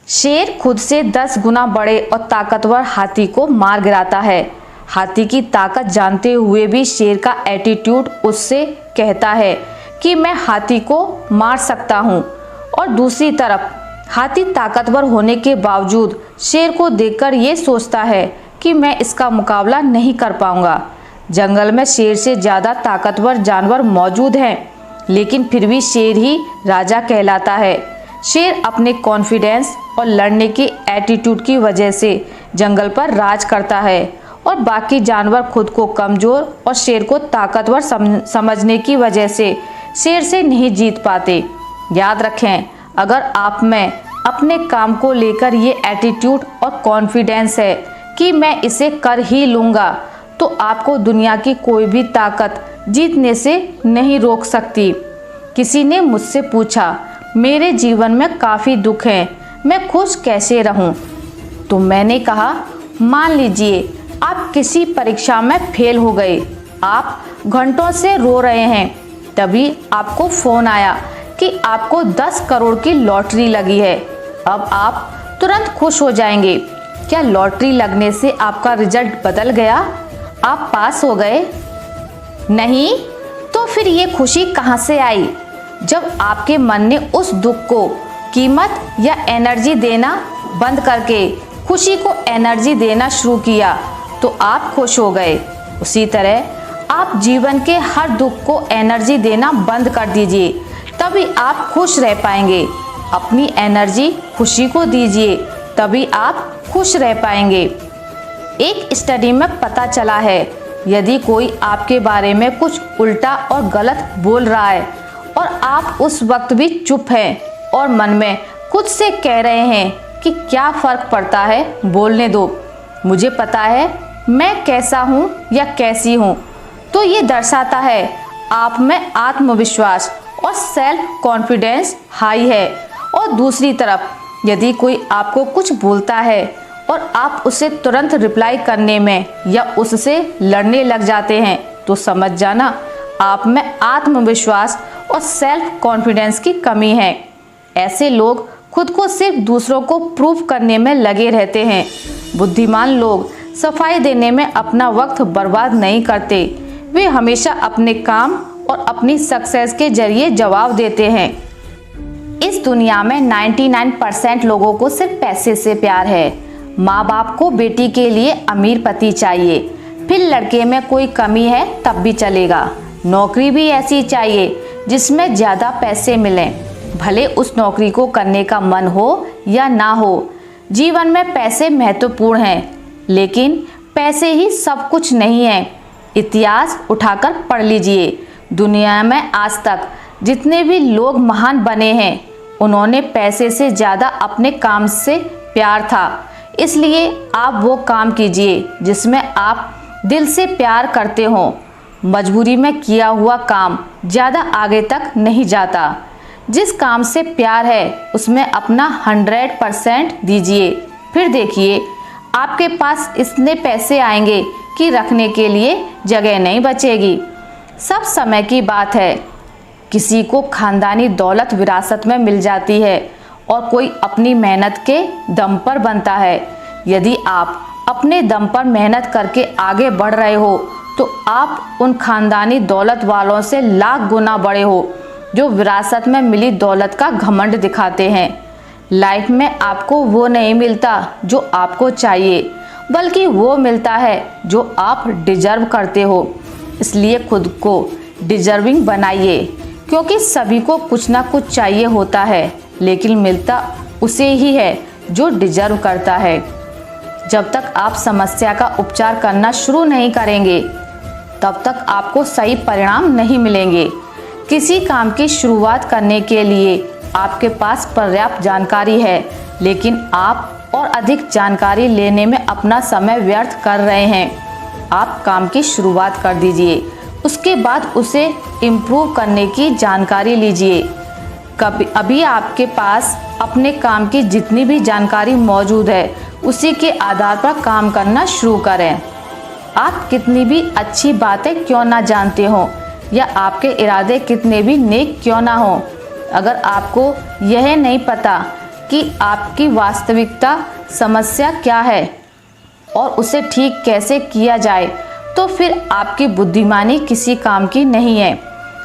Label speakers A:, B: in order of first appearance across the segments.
A: शेर खुद से 10 गुना बड़े और ताकतवर हाथी को मार गिराता है। हाथी की ताकत जानते हुए भी शेर का एटीट्यूड उससे कहता है कि मैं हाथी को मार सकता हूँ। और दूसरी तरफ हाथी ताकतवर होने के बावजूद शेर को देखकर ये सोचता है कि मैं इसका मुकाबला नहीं कर पाऊंगा। जंगल में शेर से ज़्यादा ताकतवर जानवर मौजूद हैं, लेकिन फिर भी शेर ही राजा कहलाता है। शेर अपने कॉन्फिडेंस और लड़ने के एटीट्यूड की वजह से जंगल पर राज करता है और बाकी जानवर खुद को कमज़ोर और शेर को ताकतवर समझने की वजह से शेर से नहीं जीत पाते। याद रखें, अगर आप में अपने काम को लेकर ये एटीट्यूड और कॉन्फिडेंस है कि मैं इसे कर ही लूँगा, तो आपको दुनिया की कोई भी ताकत जीतने से नहीं रोक सकती। किसी ने मुझसे पूछा, मेरे जीवन में काफ़ी दुख हैं, मैं खुश कैसे रहूं? तो मैंने कहा, मान लीजिए आप किसी परीक्षा में फेल हो गए, आप घंटों से रो रहे हैं, तभी आपको फ़ोन आया कि आपको 10 करोड़ की लॉटरी लगी है। अब आप तुरंत खुश हो जाएंगे। क्या लॉटरी लगने से आपका रिजल्ट बदल गया? आप पास हो गए? नहीं, तो फिर ये खुशी कहाँ से आई? जब आपके मन ने उस दुख को कीमत या एनर्जी देना बंद करके खुशी को एनर्जी देना शुरू किया, तो आप खुश हो गए। उसी तरह आप जीवन के हर दुख को एनर्जी देना बंद कर दीजिए, तभी आप खुश रह पाएंगे। अपनी एनर्जी खुशी को दीजिए, तभी आप खुश रह पाएंगे। एक स्टडी में पता चला है, यदि कोई आपके बारे में कुछ उल्टा और गलत बोल रहा है और आप उस वक्त भी चुप हैं और मन में खुद से कह रहे हैं कि क्या फ़र्क पड़ता है, बोलने दो, मुझे पता है मैं कैसा हूँ या कैसी हूँ, तो ये दर्शाता है आप में आत्मविश्वास और सेल्फ कॉन्फिडेंस हाई है। और दूसरी तरफ यदि कोई आपको कुछ बोलता है और आप उसे तुरंत रिप्लाई करने में या उससे लड़ने लग जाते हैं, तो समझ जाना आप में आत्मविश्वास और सेल्फ कॉन्फिडेंस की कमी है। ऐसे लोग खुद को सिर्फ दूसरों को प्रूव करने में लगे रहते हैं। बुद्धिमान लोग सफाई देने में अपना वक्त बर्बाद नहीं करते, वे हमेशा अपने काम और अपनी सक्सेस के जरिए जवाब देते हैं। इस दुनिया में 99% लोगों को सिर्फ पैसे से प्यार है। माँ बाप को बेटी के लिए अमीर पति चाहिए, फिर लड़के में कोई कमी है तब भी चलेगा। नौकरी भी ऐसी चाहिए जिसमें ज़्यादा पैसे मिलें, भले उस नौकरी को करने का मन हो या ना हो। जीवन में पैसे महत्वपूर्ण हैं, लेकिन पैसे ही सब कुछ नहीं है। इतिहास उठाकर पढ़ लीजिए, दुनिया में आज तक जितने भी लोग महान बने हैं, उन्होंने पैसे से ज़्यादा अपने काम से प्यार था। इसलिए आप वो काम कीजिए जिसमें आप दिल से प्यार करते हो। मजबूरी में किया हुआ काम ज़्यादा आगे तक नहीं जाता। जिस काम से प्यार है उसमें अपना 100% दीजिए, फिर देखिए आपके पास इतने पैसे आएंगे कि रखने के लिए जगह नहीं बचेगी। सब समय की बात है। किसी को खानदानी दौलत विरासत में मिल जाती है और कोई अपनी मेहनत के दम पर बनता है। यदि आप अपने दम पर मेहनत करके आगे बढ़ रहे हो, तो आप उन खानदानी दौलत वालों से लाख गुना बड़े हो जो विरासत में मिली दौलत का घमंड दिखाते हैं। लाइफ में आपको वो नहीं मिलता जो आपको चाहिए, बल्कि वो मिलता है जो आप डिजर्व करते हो। इसलिए खुद को डिजर्विंग बनाइए, क्योंकि सभी को कुछ ना कुछ चाहिए होता है, लेकिन मिलता उसे ही है जो डिजर्व करता है। जब तक आप समस्या का उपचार करना शुरू नहीं करेंगे, तब तक आपको सही परिणाम नहीं मिलेंगे। किसी काम की शुरुआत करने के लिए आपके पास पर्याप्त जानकारी है, लेकिन आप और अधिक जानकारी लेने में अपना समय व्यर्थ कर रहे हैं। आप काम की शुरुआत कर दीजिए, उसके बाद उसे इम्प्रूव करने की जानकारी लीजिए। अभी आपके पास अपने काम की जितनी भी जानकारी मौजूद है, उसी के आधार पर काम करना शुरू करें। आप कितनी भी अच्छी बातें क्यों ना जानते हो या आपके इरादे कितने भी नेक क्यों ना हो, अगर आपको यह नहीं पता कि आपकी वास्तविकता समस्या क्या है और उसे ठीक कैसे किया जाए, तो फिर आपकी बुद्धिमानी किसी काम की नहीं है।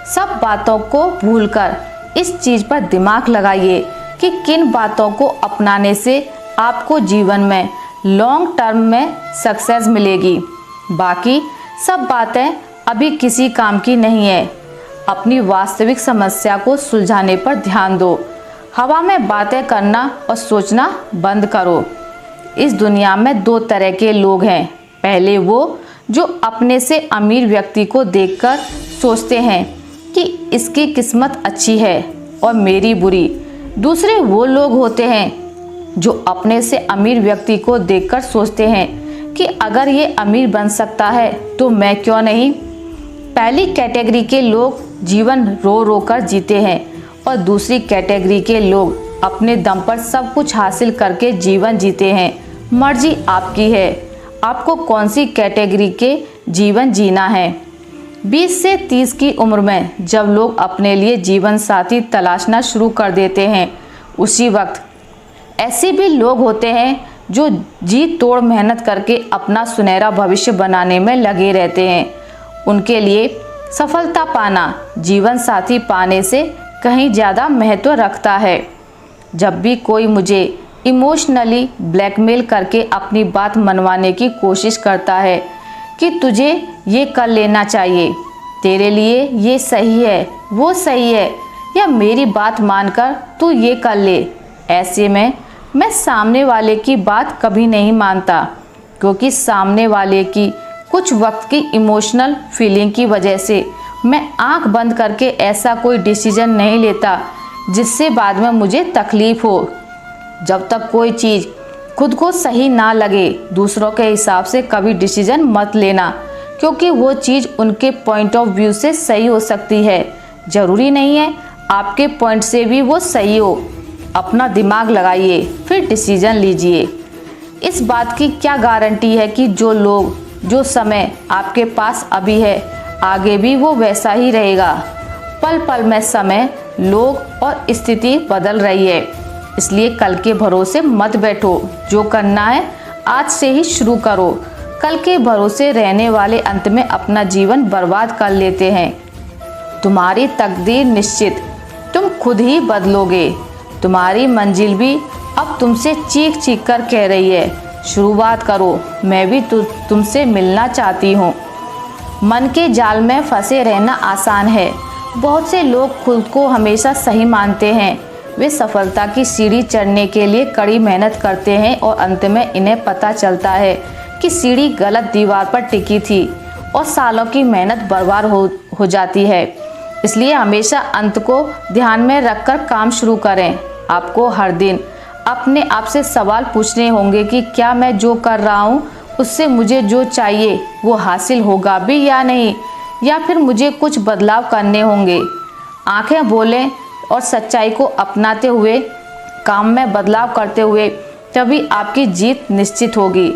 A: सब बातों को भूलकर इस चीज़ पर दिमाग लगाइए कि किन बातों को अपनाने से आपको जीवन में लॉन्ग टर्म में सक्सेस मिलेगी। बाकी सब बातें अभी किसी काम की नहीं है। अपनी वास्तविक समस्या को सुलझाने पर ध्यान दो। हवा में बातें करना और सोचना बंद करो। इस दुनिया में दो तरह के लोग हैं। पहले वो जो अपने से अमीर व्यक्ति को देखकर सोचते हैं कि इसकी किस्मत अच्छी है और मेरी बुरी। दूसरे वो लोग होते हैं जो अपने से अमीर व्यक्ति को देखकर सोचते हैं कि अगर ये अमीर बन सकता है तो मैं क्यों नहीं। पहली कैटेगरी के लोग जीवन रो रो कर जीते हैं और दूसरी कैटेगरी के लोग अपने दम पर सब कुछ हासिल करके जीवन जीते हैं। मर्जी आपकी है, आपको कौन सी कैटेगरी के जीवन जीना है। 20 से 30 की उम्र में जब लोग अपने लिए जीवन साथी तलाशना शुरू कर देते हैं, उसी वक्त ऐसे भी लोग होते हैं जो जी तोड़ मेहनत करके अपना सुनहरा भविष्य बनाने में लगे रहते हैं। उनके लिए सफलता पाना जीवन साथी पाने से कहीं ज़्यादा महत्व रखता है। जब भी कोई मुझे इमोशनली ब्लैकमेल करके अपनी बात मनवाने की कोशिश करता है कि तुझे ये कर लेना चाहिए, तेरे लिए ये सही है, वो सही है, या मेरी बात मानकर तू ये कर ले, ऐसे में मैं सामने वाले की बात कभी नहीं मानता, क्योंकि सामने वाले की कुछ वक्त की इमोशनल फीलिंग की वजह से मैं आंख बंद करके ऐसा कोई डिसीजन नहीं लेता जिससे बाद में मुझे तकलीफ हो। जब तक कोई चीज़ खुद को सही ना लगे, दूसरों के हिसाब से कभी डिसीजन मत लेना, क्योंकि वो चीज़ उनके पॉइंट ऑफ व्यू से सही हो सकती है, ज़रूरी नहीं है आपके पॉइंट से भी वो सही हो। अपना दिमाग लगाइए, फिर डिसीजन लीजिए। इस बात की क्या गारंटी है कि जो समय आपके पास अभी है, आगे भी वो वैसा ही रहेगा। पल पल में समय, लोग और स्थिति बदल रही है, इसलिए कल के भरोसे मत बैठो। जो करना है आज से ही शुरू करो। कल के भरोसे रहने वाले अंत में अपना जीवन बर्बाद कर लेते हैं। तुम्हारी तकदीर निश्चित, तुम खुद ही बदलोगे। तुम्हारी मंजिल भी अब तुमसे चीख चीख कर कह रही है, शुरुआत करो, मैं भी तुमसे मिलना चाहती हूँ। मन के जाल में फंसे रहना आसान है। बहुत से लोग खुद को हमेशा सही मानते हैं। वे सफलता की सीढ़ी चढ़ने के लिए कड़ी मेहनत करते हैं और अंत में इन्हें पता चलता है कि सीढ़ी गलत दीवार पर टिकी थी और सालों की मेहनत बर्बाद हो जाती है। इसलिए हमेशा अंत को ध्यान में रखकर काम शुरू करें। आपको हर दिन अपने आप से सवाल पूछने होंगे कि क्या मैं जो कर रहा हूँ उससे मुझे जो चाहिए वो हासिल होगा भी या नहीं, या फिर मुझे कुछ बदलाव करने होंगे। आंखें बोलें और सच्चाई को अपनाते हुए, काम में बदलाव करते हुए, तभी आपकी जीत निश्चित होगी।